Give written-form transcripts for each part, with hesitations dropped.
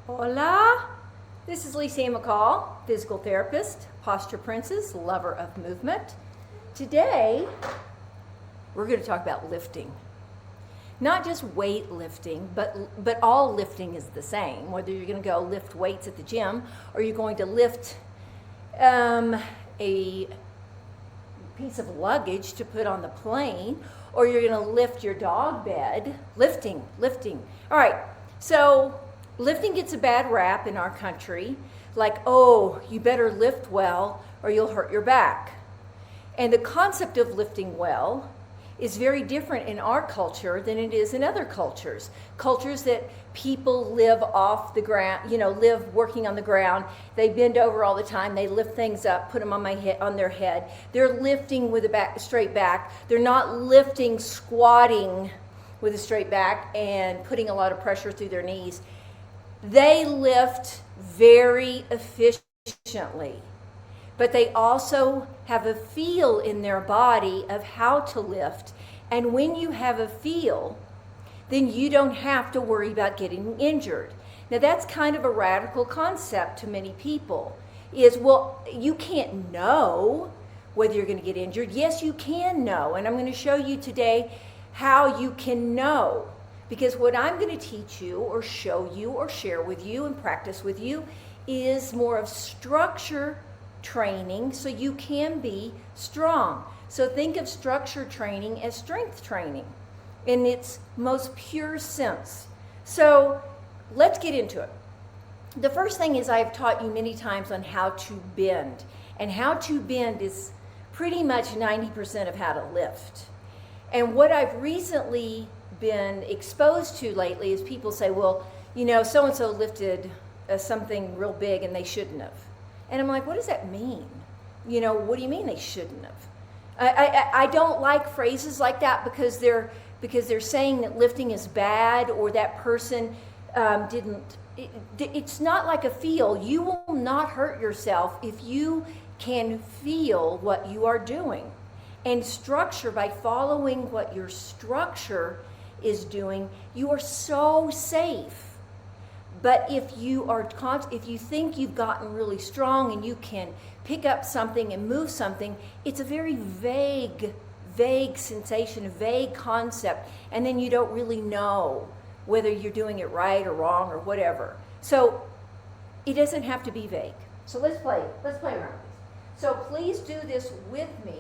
Hola! This is Lisa McCall, physical therapist, posture princess, lover of movement. Today, we're going to talk about lifting. Not just weight lifting, but all lifting is the same. Whether you're going to go lift weights at the gym or you're going to lift a piece of luggage to put on the plane, or you're going to lift your dog bed. Lifting. All right, so lifting gets a bad rap in our country, like, oh, you better lift well or you'll hurt your back. And the concept of lifting well is very different in our culture than it is in other cultures. Cultures that people live off the ground, live working on the ground. They bend over all the time. They lift things up, put them on their head. They're lifting with a straight back. They're not lifting, squatting with a straight back and putting a lot of pressure through their knees. They lift very efficiently, but they also have a feel in their body of how to lift. And when you have a feel, then you don't have to worry about getting injured. Now that's kind of a radical concept to many people, is, well, you can't know whether you're going to get injured. Yes, you can know, and I'm going to show you today how you can know. Because what I'm going to teach you or show you or share with you and practice with you is more of structure training so you can be strong. So think of structure training as strength training in its most pure sense. So let's get into it. The first thing is, I've taught you many times on how to bend. And how to bend is pretty much 90% of how to lift. And what I've recently been exposed to lately is people say, well, so-and-so lifted something real big and they shouldn't have. And I'm like, what does that mean? What do you mean they shouldn't have? I don't like phrases like that because they're saying that lifting is bad or that person didn't. It's not like a feel. You will not hurt yourself if you can feel what you are doing. And structure, by following what your structure is doing, you are so safe. But if you think you've gotten really strong and you can pick up something and move something, it's a very vague sensation, a vague concept, and then you don't really know whether you're doing it right or wrong or whatever. So it doesn't have to be vague. So let's play around with this. So please do this with me.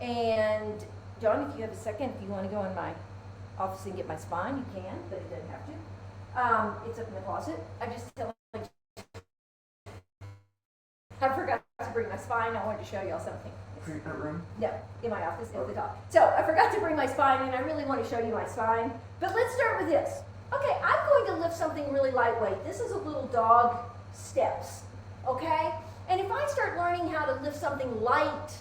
And John, if you have a second, if you want to go in my office and get my spine, you can, but it doesn't have to. It's up in the closet. I forgot to bring my spine. I wanted to show y'all something. Treatment room? No, in my office at the top. So I forgot to bring my spine, and I really want to show you my spine. But let's start with this. Okay, I'm going to lift something really lightweight. This is a little dog steps, okay? And if I start learning how to lift something light,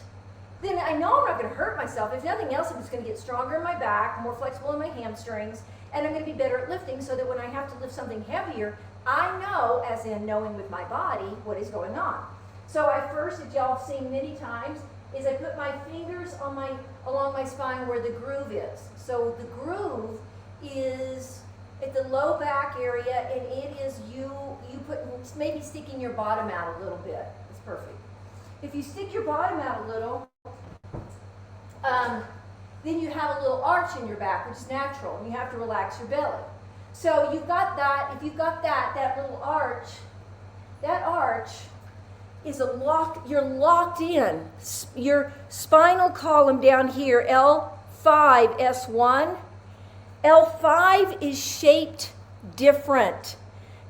then I know I'm not going to hurt myself. If nothing else, I'm just going to get stronger in my back, more flexible in my hamstrings, and I'm going to be better at lifting so that when I have to lift something heavier, I know, as in knowing with my body, what is going on. So I first, as y'all have seen many times, is I put my fingers along my spine where the groove is. So the groove is at the low back area, and it is maybe sticking your bottom out a little bit. It's perfect. If you stick your bottom out a little, then you have a little arch in your back, which is natural, and you have to relax your belly. So you've got that. If you've got that little arch, that arch is you're locked in. Your spinal column down here, L5, S1, L5 is shaped different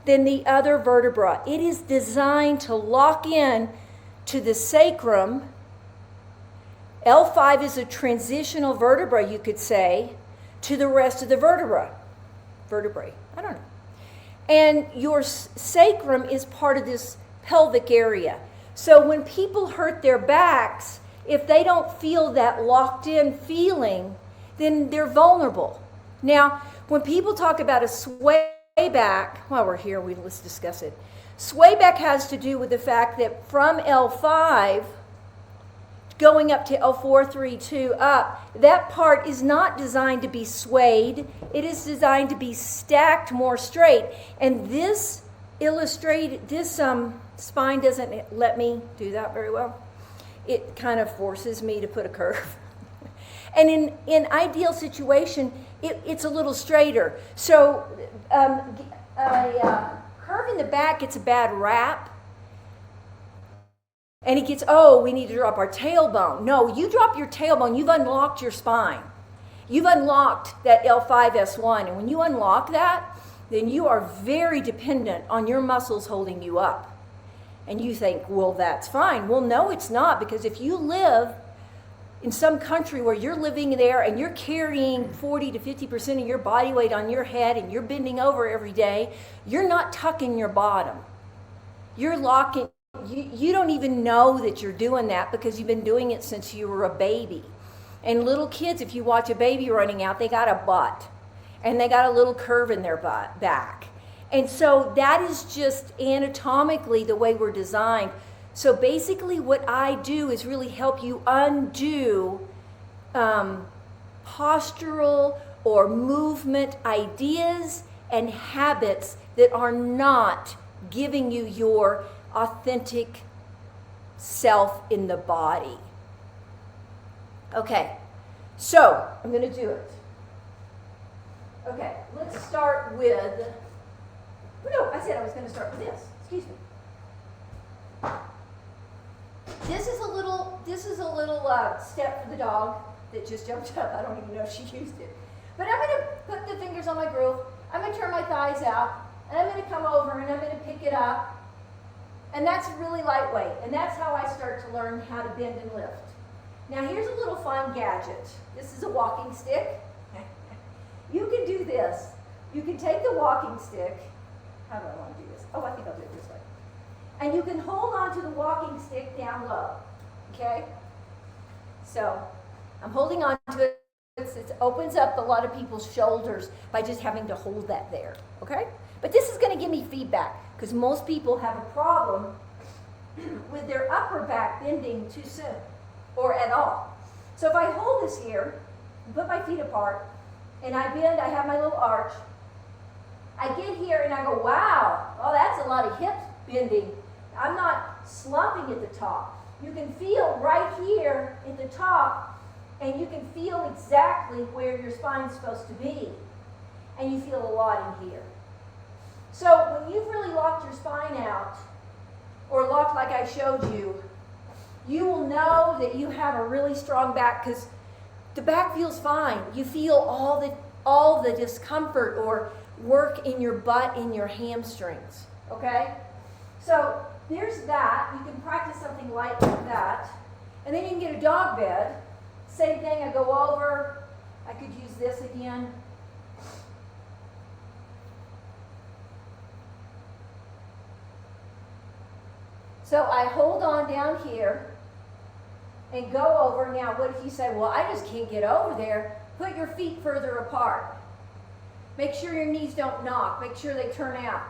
than the other vertebra. It is designed to lock in to the sacrum. L5 is a transitional vertebra, you could say, to the rest of the vertebrae. I don't know. And your sacrum is part of this pelvic area. So when people hurt their backs, if they don't feel that locked in feeling, then they're vulnerable. Now, when people talk about a sway back, while we're here, let's discuss it. Sway back has to do with the fact that from L5, going up to L4, 3, 2, up, that part is not designed to be swayed. It is designed to be stacked more straight. And this spine doesn't let me do that very well. It kind of forces me to put a curve. And in ideal situation, it's a little straighter. So a curve in the back gets a bad rap. And it gets, oh, we need to drop our tailbone. No, you drop your tailbone, you've unlocked your spine. You've unlocked that L5S1. And when you unlock that, then you are very dependent on your muscles holding you up. And you think, well, that's fine. Well, no, it's not, because if you live in some country where you're living there and you're carrying 40 to 50% of your body weight on your head and you're bending over every day, you're not tucking your bottom. You're locking. You don't even know that you're doing that because you've been doing it since you were a baby. And little kids, if you watch a baby running out, they got a butt. And they got a little curve in their back. And so that is just anatomically the way we're designed. So basically what I do is really help you undo postural or movement ideas and habits that are not giving you your authentic self in the body. Okay, so I'm going to do it. Okay, let's start with, no, I said I was going to start with this. Excuse me. This is a little step for the dog that just jumped up. I don't even know if she used it. But I'm going to put the fingers on my groove. I'm going to turn my thighs out, and I'm going to come over, and I'm going to pick it up. And that's really lightweight, and that's how I start to learn how to bend and lift. Now here's a little fun gadget. This is a walking stick. You can do this. You can take the walking stick. How do I want to do this? Oh, I think I'll do it this way. And you can hold on to the walking stick down low, okay? So I'm holding on to it. It opens up a lot of people's shoulders by just having to hold that there, okay? But this is going to give me feedback because most people have a problem with their upper back bending too soon or at all. So if I hold this here and put my feet apart and I bend, I have my little arch, I get here and I go, wow, oh, that's a lot of hip bending. I'm not slumping at the top. You can feel right here at the top, and you can feel exactly where your spine's supposed to be. And you feel a lot in here. So when you've really locked your spine out, or locked like I showed you, you will know that you have a really strong back because the back feels fine. You feel all the discomfort or work in your butt, in your hamstrings, okay? So there's that. You can practice something light like that. And then you can get a dog bed. Same thing, I go over. I could use this again. So I hold on down here and go over. Now, what if you say, well, I just can't get over there? Put your feet further apart. Make sure your knees don't knock. Make sure they turn out.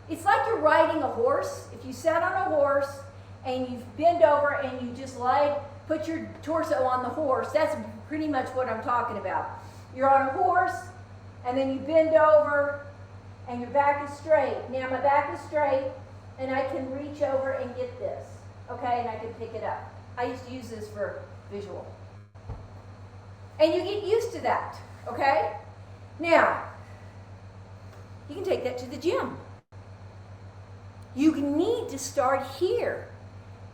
It's like you're riding a horse. If you sat on a horse and you bend over and you just put your torso on the horse, that's pretty much what I'm talking about. You're on a horse and then you bend over and your back is straight. Now my back is straight and I can reach over and get this, okay, and I can pick it up. I used to use this for visual. And you get used to that, okay? Now, you can take that to the gym. You need to start here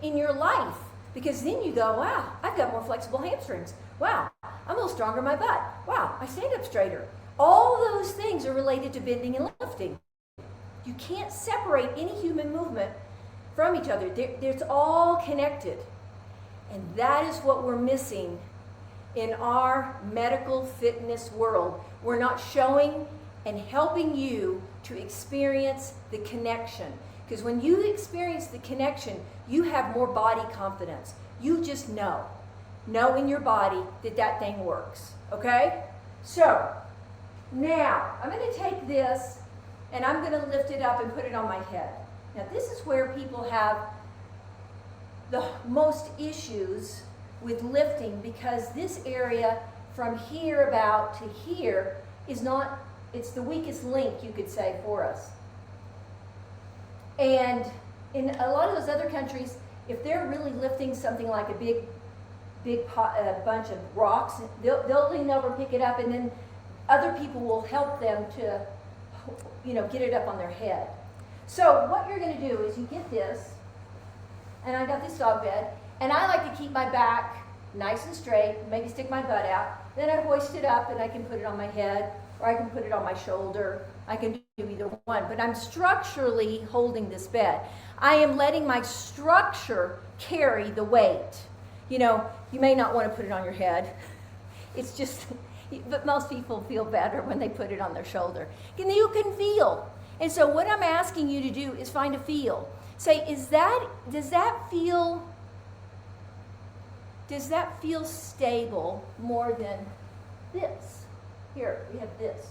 in your life because then you go, wow, I've got more flexible hamstrings. Wow, I'm a little stronger in my butt. Wow, I stand up straighter. All those things are related to bending and lifting. You can't separate any human movement from each other. It's all connected. And that is what we're missing in our medical fitness world. We're not showing and helping you to experience the connection. Because when you experience the connection, you have more body confidence. You just know in your body that thing works, okay? So, now, I'm going to take this and I'm going to lift it up and put it on my head. Now, this is where people have the most issues with lifting because this area from here about to here is not, it's the weakest link, you could say, for us. And in a lot of those other countries, if they're really lifting something like a big bunch of rocks, they'll lean over, pick it up, and then other people will help them to, get it up on their head. So what you're going to do is you get this, and I got this dog bed, and I like to keep my back nice and straight, maybe stick my butt out. Then I hoist it up, and I can put it on my head, or I can put it on my shoulder. I can do either one, but I'm structurally holding this bed. I am letting my structure carry the weight. You may not want to put it on your head. It's just, but most people feel better when they put it on their shoulder. And you can feel. And so what I'm asking you to do is find a feel. Say, does that feel stable more than this? Here, we have this.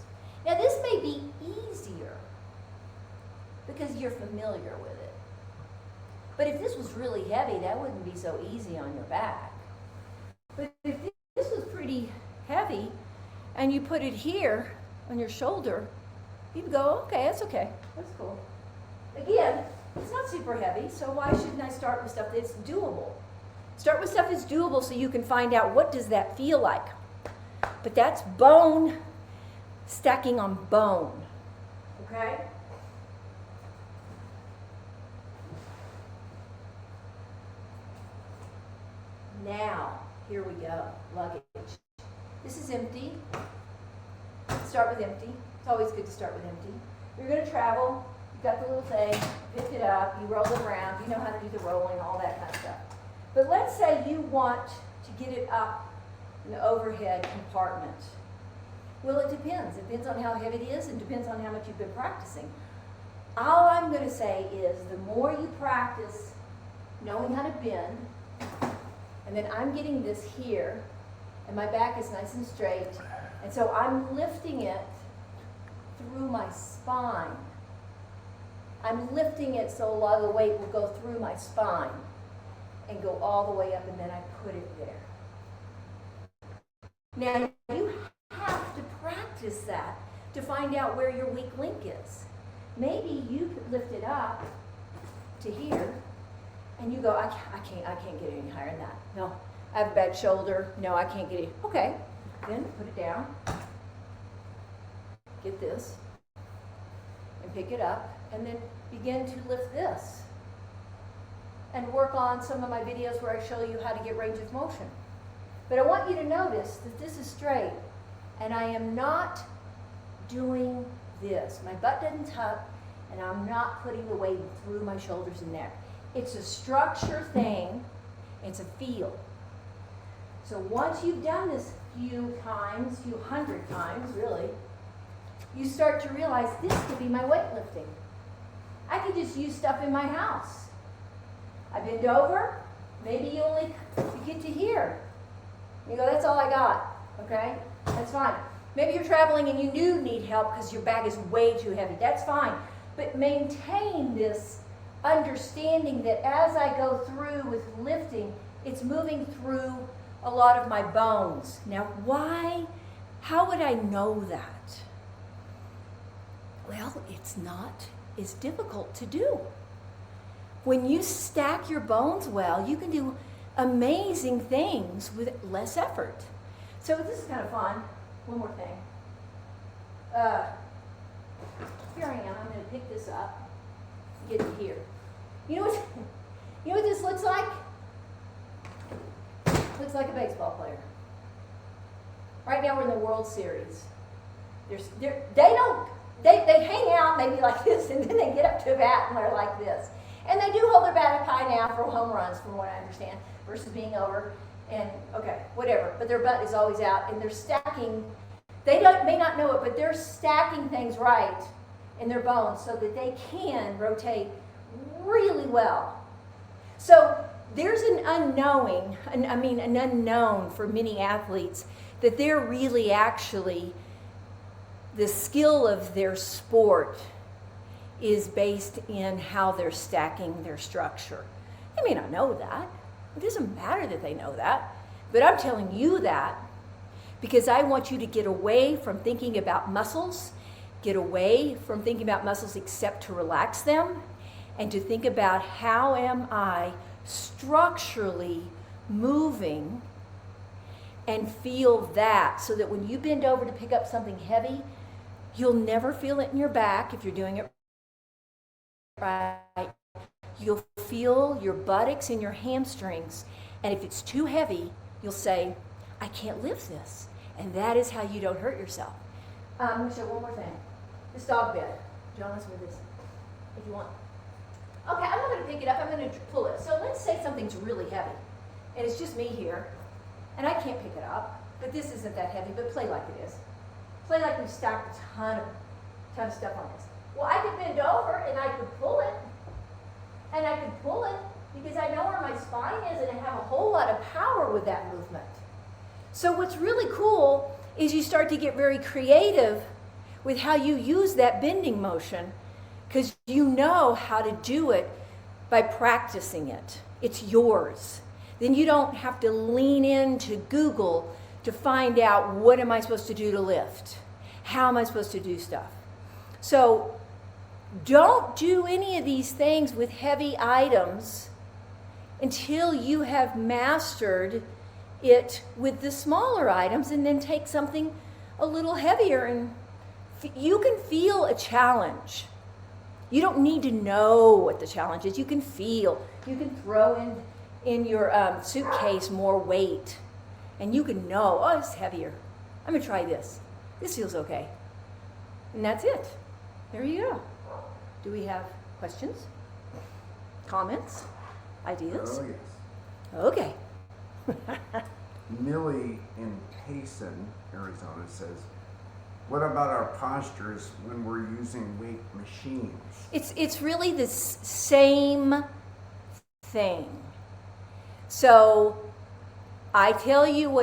Now this may be easier because you're familiar with it. But if this was really heavy, that wouldn't be so easy on your back. But if this was pretty heavy and you put it here on your shoulder, you'd go, okay, that's cool. Again, it's not super heavy, so why shouldn't I start with stuff that's doable? Start with stuff that's doable so you can find out what does that feel like. But that's bone stacking on bone, okay? Now, here we go, luggage. This is empty. Start with empty. It's always good to start with empty. You're going to travel. You've got the little thing. Pick it up. You roll it around. You know how to do the rolling, all that kind of stuff. But let's say you want to get it up in the overhead compartment. Well, it depends. It depends on how heavy it is and depends on how much you've been practicing. All I'm going to say is the more you practice knowing how to bend, and then I'm getting this here, and my back is nice and straight, and so I'm lifting it through my spine. I'm lifting it so a lot of the weight will go through my spine and go all the way up, and then I put it there. Now, you have to practice that to find out where your weak link is. Maybe you could lift it up to here, and you go, I can't get any higher than that. No, I have a bad shoulder. No, I can't get it. Okay, then put it down. Get this, and pick it up, and then begin to lift this. And work on some of my videos where I show you how to get range of motion. But I want you to notice that this is straight, and I am not doing this. My butt doesn't tuck, and I'm not putting the weight through my shoulders and neck. It's a structure thing. It's a feel. So once you've done this few hundred times, really, you start to realize this could be my weightlifting. I could just use stuff in my house. I bend over, maybe you get to here. You go, that's all I got, okay? That's fine. Maybe you're traveling and you do need help because your bag is way too heavy. That's fine. But maintain this understanding that as I go through with lifting, it's moving through a lot of my bones. Now, why? How would I know that? Well, it's not as difficult to do. When you stack your bones well, you can do amazing things with less effort. So this is kind of fun. One more thing. Here I am. I'm going to pick this up, get it here. You know what this looks like? Looks like a baseball player. Right now we're in the World Series. They hang out maybe like this, and then they get up to a bat and they're like this. And they do hold their bat up high now for home runs, from what I understand, versus being over. And okay, whatever. But their butt is always out, and they're stacking. They may not know it, but they're stacking things right in their bones so that they can rotate really well. So there's an unknown for many athletes that they're really actually, the skill of their sport is based in how they're stacking their structure. They may not know that. It doesn't matter that they know that. But I'm telling you that because I want you to get away from thinking about muscles, get away from thinking about muscles except to relax them, and to think about how am I structurally moving, and feel that, so that when you bend over to pick up something heavy, you'll never feel it in your back if you're doing it right. You'll feel your buttocks and your hamstrings, and if it's too heavy, you'll say, I can't lift this. And that is how you don't hurt yourself. I'm going to show one more thing. This dog bed. John, let's move this if you want. Okay, I'm not going to pick it up. I'm going to pull it. So let's say something's really heavy, and it's just me here, and I can't pick it up, but this isn't that heavy, but play like it is. Play like we've stacked a ton of stuff on this. Well, I could bend over, and I could pull it, because I know where my spine is, and I have a whole lot of power with that movement. So what's really cool is you start to get very creative with how you use that bending motion, because you know how to do it by practicing it. It's yours. Then you don't have to lean into Google to find out what am I supposed to do to lift? How am I supposed to do stuff? So don't do any of these things with heavy items until you have mastered it with the smaller items, and then take something a little heavier, and you can feel a challenge. You don't need to know what the challenge is. You can feel. You can throw in your suitcase more weight, and you can know, oh, it's heavier. I'm going to try this. This feels okay. And that's it. There you go. Do we have questions? Comments? Ideas? Oh, yes. Okay. Millie in Payson, Arizona says, what about our postures when we're using weight machines? It's really the same thing. So I tell you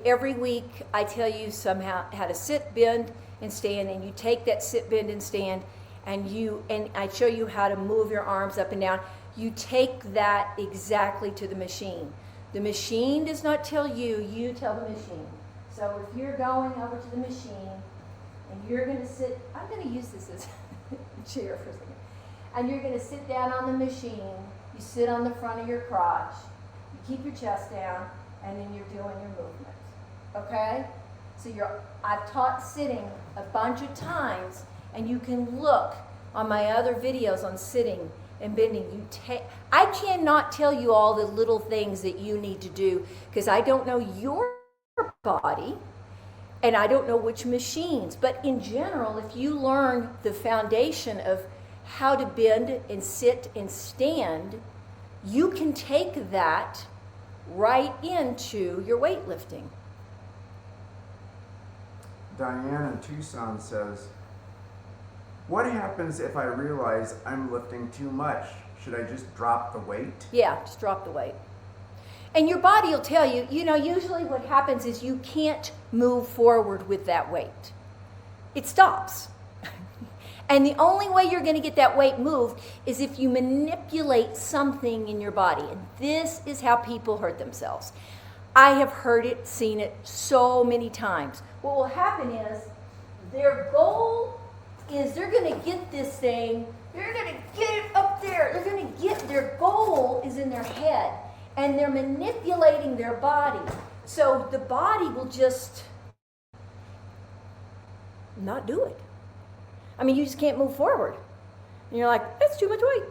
every week I tell you somehow how to sit, bend, and stand, and you take that sit, bend, and stand, and I show you how to move your arms up and down. You take that exactly to the machine. The machine does not tell you, you tell the machine. So if you're going over to the machine and you're going to sit, I'm going to use this as a chair for a second, and you're going to sit down on the machine, you sit on the front of your crotch, you keep your chest down, and then you're doing your movement, okay? So I've taught sitting a bunch of times, and you can look on my other videos on sitting and bending. I cannot tell you all the little things that you need to do because I don't know your body and I don't know which machines. But in general, if you learn the foundation of how to bend and sit and stand, you can take that right into your weightlifting. Diane in Tucson says, what happens if I realize I'm lifting too much? Should I just drop the weight? Yeah, just drop the weight. And your body will tell you, usually what happens is you can't move forward with that weight. It stops. And the only way you're going to get that weight moved is if you manipulate something in your body. And this is how people hurt themselves. I have heard it, seen it so many times. What will happen is their goal is they're going to get this thing, they're going to get it up there, their goal is in their head, and they're manipulating their body. So the body will just not do it. I mean, you just can't move forward. And you're like, that's too much weight.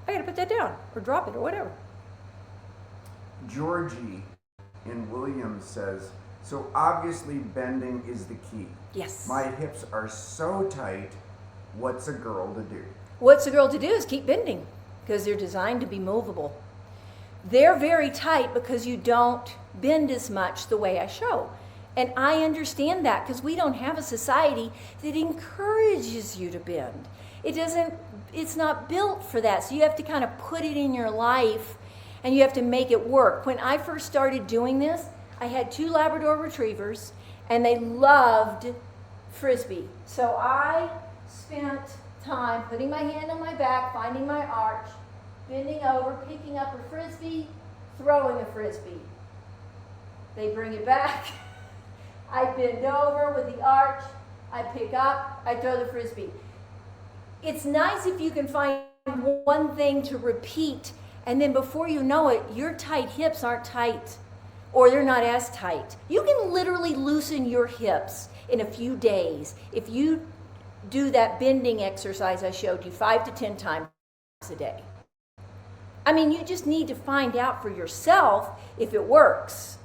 I got to put that down or drop it or whatever. Georgie in Williams says, so obviously bending is the key. Yes. My hips are so tight. What's a girl to do? What's a girl to do is keep bending because they're designed to be movable. They're very tight because you don't bend as much the way I show. And I understand that because we don't have a society that encourages you to bend. It's not built for that. So you have to kind of put it in your life and you have to make it work. When I first started doing this, I had 2 Labrador retrievers and they loved Frisbee. So I spent time putting my hand on my back, finding my arch, bending over, picking up a Frisbee, throwing a Frisbee. They bring it back. I bend over with the arch. I pick up. I throw the Frisbee. It's nice if you can find one thing to repeat, and then before you know it, your tight hips aren't tight, or they're not as tight. You can literally loosen your hips in a few days if you do that bending exercise I showed you 5 to 10 times a day. I mean, you just need to find out for yourself if it works,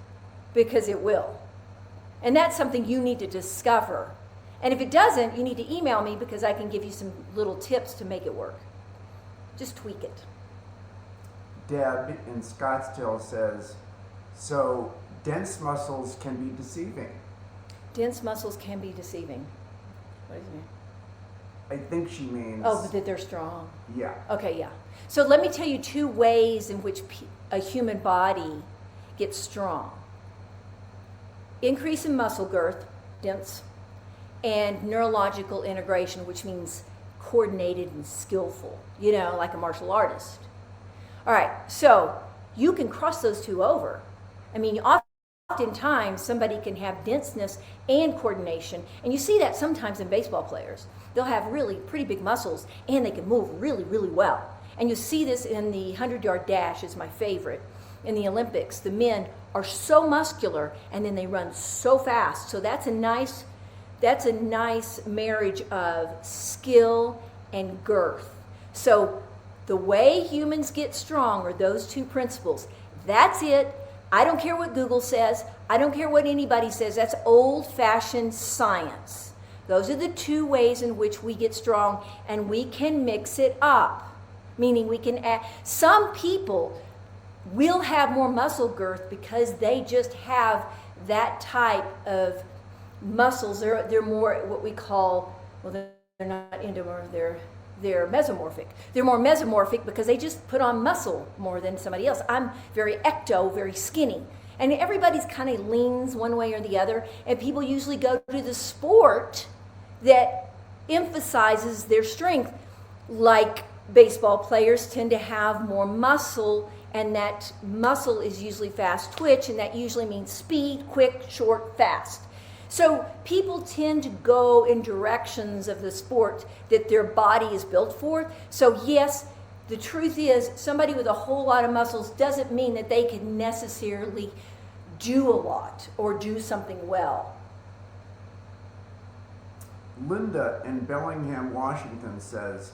because it will. And that's something you need to discover. And if it doesn't, you need to email me, because I can give you some little tips to make it work. Just tweak it. Deb in Scottsdale says, so dense muscles can be deceiving. Dense muscles can be deceiving. What does it mean? I think she means... Oh, but that they're strong. Yeah. Okay, yeah. So let me tell you 2 ways in which a human body gets strong. Increase in muscle girth, dense, and neurological integration, which means coordinated and skillful, like a martial artist. All right, so you can cross those 2 over. I mean, oftentimes somebody can have denseness and coordination, and you see that sometimes in baseball players. They'll have really pretty big muscles, and they can move really, really well. And you see this in the 100-yard dash, is my favorite. In the Olympics, the men are so muscular, and then they run so fast. So that's a nice marriage of skill and girth. So the way humans get strong are those 2 principles. That's it. I don't care what Google says. I don't care what anybody says. That's old-fashioned science. Those are the 2 ways in which we get strong, and we can mix it up. Meaning we can add. Some people will have more muscle girth because they just have that type of muscles. They're more what we call, well, they're not endomorphic, they're mesomorphic. They're more mesomorphic because they just put on muscle more than somebody else. I'm very ecto, very skinny. And everybody's kind of leans one way or the other, and people usually go to the sport that emphasizes their strength. Like baseball players tend to have more muscle, and that muscle is usually fast twitch, and that usually means speed, quick, short, fast. So people tend to go in directions of the sport that their body is built for. So yes, the truth is somebody with a whole lot of muscles doesn't mean that they can necessarily do a lot or do something well. Linda in Bellingham, Washington says,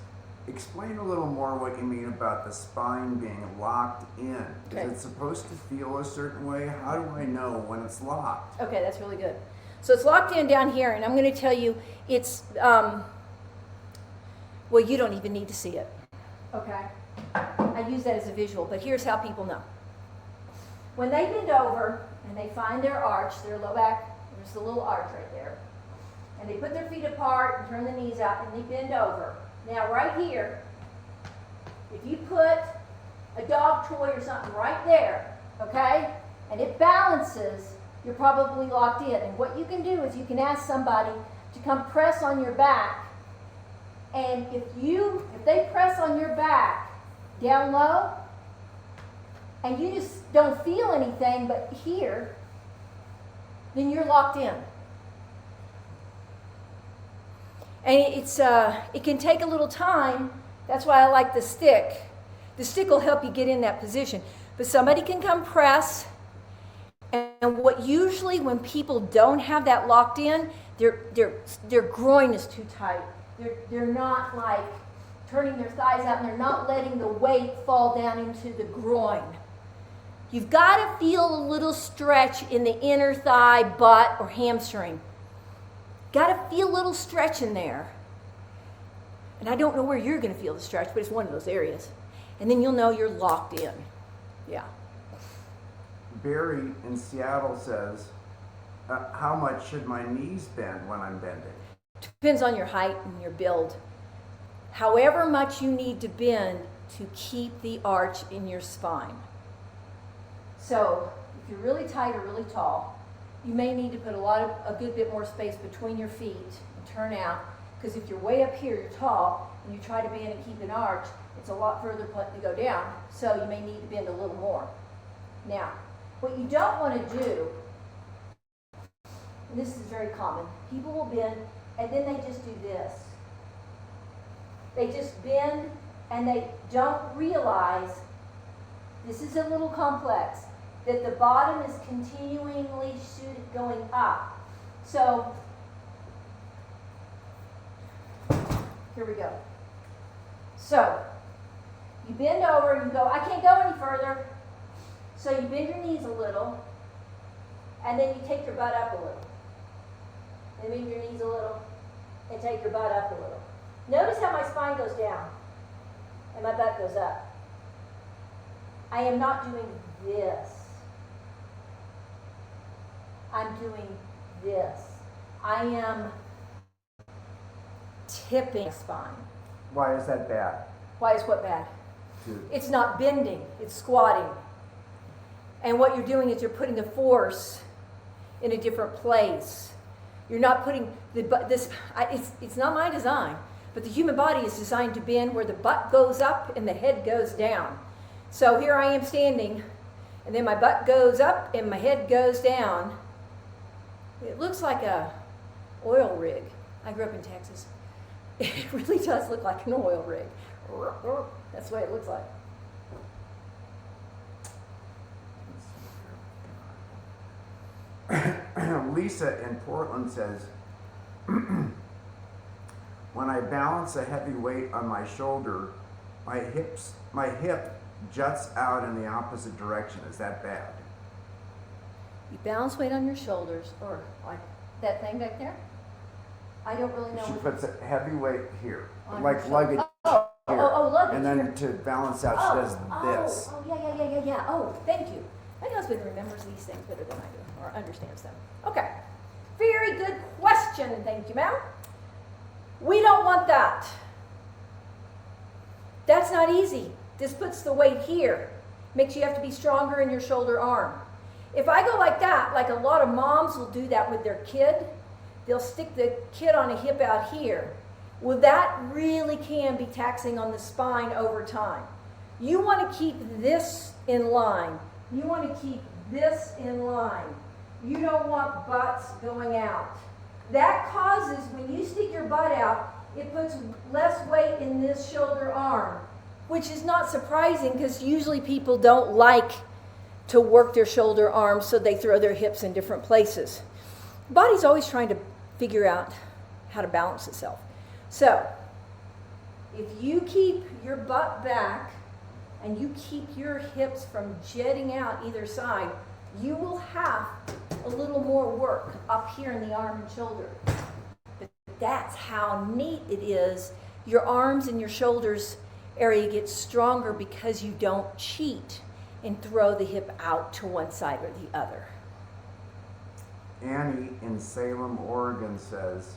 explain a little more what you mean about the spine being locked in. Okay. Is it supposed to feel a certain way? How do I know when it's locked? Okay, that's really good. So it's locked in down here, and I'm going to tell you it's, well, you don't even need to see it. Okay? I use that as a visual, but here's how people know. When they bend over and they find their arch, their low back, there's the little arch right there, and they put their feet apart and turn the knees out and they bend over. Now right here, if you put a dog toy or something right there, okay, and it balances, you're probably locked in. And what you can do is you can ask somebody to come press on your back, and if they press on your back down low, and you just don't feel anything but here, then you're locked in. And it can take a little time. That's why I like the stick. The stick will help you get in that position. But somebody can come press, and what usually when people don't have that locked in, their groin is too tight. They're not like turning their thighs out, and they're not letting the weight fall down into the groin. You've got to feel a little stretch in the inner thigh, butt, or hamstring. Got to feel a little stretch in there. And I don't know where you're going to feel the stretch, but it's one of those areas. And then you'll know you're locked in. Yeah. Barry in Seattle says, how much should my knees bend when I'm bending? Depends on your height and your build. However much you need to bend to keep the arch in your spine. So if you're really tight or really tall, you may need to put a good bit more space between your feet and turn out, because if you're way up here, you're tall, and you try to bend and keep an arch, it's a lot further to go down, so you may need to bend a little more. Now, what you don't want to do and this is very common, people will bend and then they just do this. They just bend and they don't realize, this is a little complex, that the bottom is continually going up. So, here we go. So, you bend over and you go, I can't go any further. So you bend your knees a little, and then you take your butt up a little. And bend your knees a little, and take your butt up a little. Notice how my spine goes down, and my butt goes up. I am not doing this. I'm doing this. I am tipping my spine. Why is that bad? Why is what bad? To- It's not bending, it's squatting. And what you're doing is you're putting the force in a different place. You're not putting it's not my design, but the human body is designed to bend where the butt goes up and the head goes down. So here I am standing, and then my butt goes up and my head goes down. It looks like a oil rig. I grew up in Texas. It really does look like an oil rig. That's the way it looks like. Lisa in Portland says, when I balance a heavy weight on my shoulder, my hip juts out in the opposite direction. Is that bad? You balance weight on your shoulders, or like that thing back there. I don't really know. She what puts a heavy weight here, on like her luggage shoulder. here. Luggage. And then here. to balance out, she does this. Yeah. Oh, thank you. My husband remembers these things better than I do, or understands them. Okay. Very good question. Thank you, ma'am. We don't want that. That's not easy. This puts the weight here. Makes you have to be stronger in your shoulder arm. If I go like that, like a lot of moms will do that with their kid, they'll stick the kid on a hip out here. Well, that really can be taxing on the spine over time. You want to keep this in line. You want to keep this in line. You don't want butts going out. That causes, when you stick your butt out, it puts less weight in this shoulder arm, which is not surprising because usually people don't like to work their shoulder arms, so they throw their hips in different places. The body's always trying to figure out how to balance itself. So, if you keep your butt back and you keep your hips from jetting out either side, you will have a little more work up here in the arm and shoulder. But that's how neat it is. Your arms and your shoulders area gets stronger because you don't cheat and throw the hip out to one side or the other. Annie in Salem, Oregon says,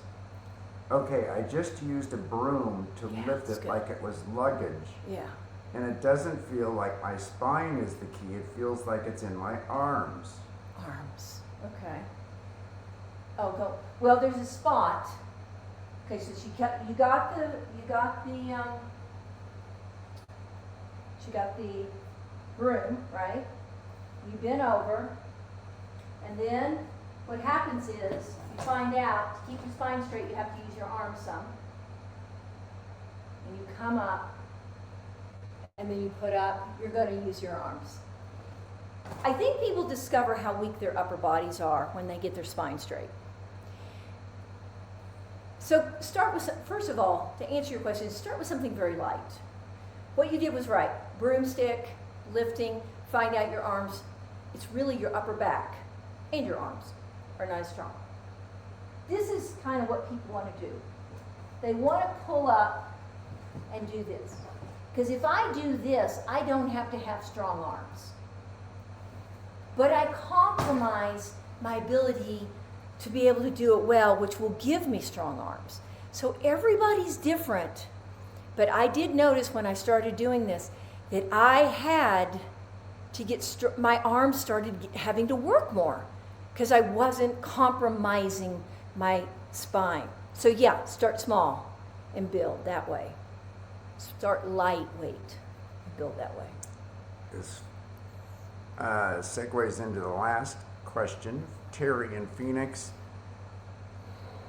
okay, I just used a broom to lift that's it good. like it was luggage. Yeah. And it doesn't feel like my spine is the key. It feels like it's in my arms. Arms. Okay. Oh, go. Well, there's a spot. Okay, so you got the broom, right? You bend over, and then what happens is you find out to keep your spine straight, you have to use your arms some, and you come up, and then you put up. You're going to use your arms. I think people discover how weak their upper bodies are when they get their spine straight. So start with, first of all, to answer your question, start with something very light. What you did was right. Broomstick, lifting, find out your arms. It's really your upper back and your arms are not as strong. This is kind of what people want to do. They want to pull up and do this. Because if I do this, I don't have to have strong arms. But I compromise my ability to be able to do it well, which will give me strong arms. So everybody's different. But I did notice when I started doing this that I had to get, my arms started having to work more because I wasn't compromising my spine. So yeah, start small and build that way. Start lightweight and build that way. This segues into the last question. Terry in Phoenix,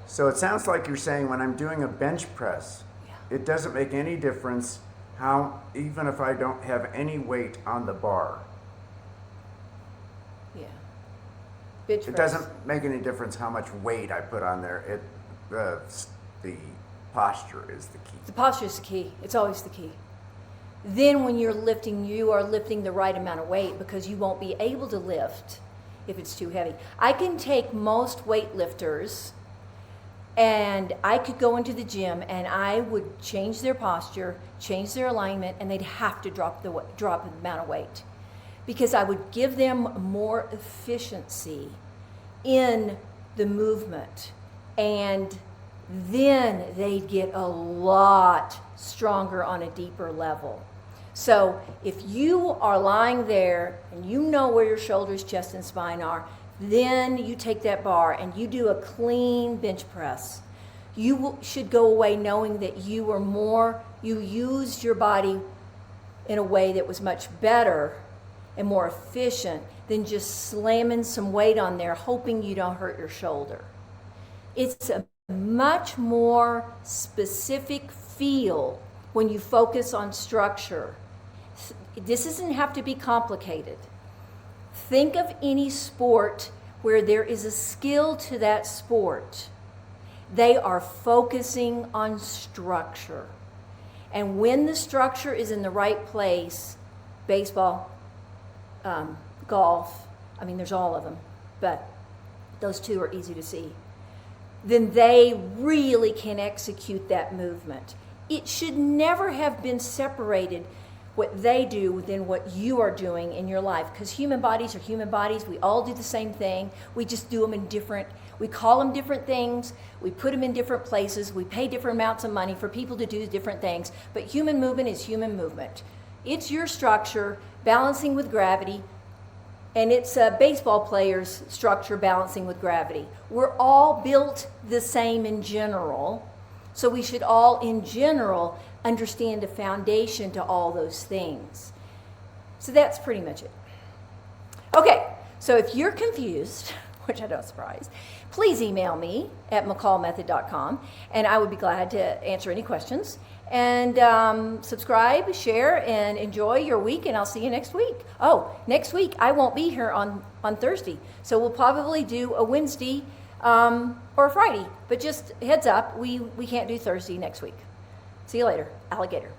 So it sounds like you're saying when I'm doing a bench press, Yeah. it doesn't make any difference how, even if I don't have any weight on the bar. Yeah. Bench It press. doesn't make any difference how much weight I put on there. The posture is the key. The posture is the key. It's always the key. Then when you're lifting, you are lifting the right amount of weight because you won't be able to lift if it's too heavy. I can take most weightlifters and I could go into the gym and I would change their posture, change their alignment, and they'd have to drop the amount of weight because I would give them more efficiency in the movement, and then they'd get a lot stronger on a deeper level. So if you are lying there and you know where your shoulders, chest, and spine are, then you take that bar and you do a clean bench press. You should go away knowing that you used your body in a way that was much better and more efficient than just slamming some weight on there hoping you don't hurt your shoulder. It's a much more specific feel when you focus on structure. This doesn't have to be complicated. Think of any sport where there is a skill to that sport. They are focusing on structure. And when the structure is in the right place, baseball, golf, I mean, there's all of them, but those two are easy to see, then they really can execute that movement. It should never have been separated, what they do than what you are doing in your life, because human bodies are human bodies. We all do the same thing. We just do them we call them different things. We put them in different places. We pay different amounts of money for people to do different things. But human movement is human movement. It's your structure balancing with gravity, and it's a baseball player's structure balancing with gravity. We're all built the same in general, so we should all, in general, understand the foundation to all those things. So that's pretty much it. Okay, so if you're confused, which I don't surprise, please email me at McCallMethod.com, and I would be glad to answer any questions. And subscribe, share, and enjoy your week, and I'll see you next week. Oh, next week I won't be here on Thursday, so we'll probably do a Wednesday or a Friday. But just heads up, we can't do Thursday next week. See you later, alligator.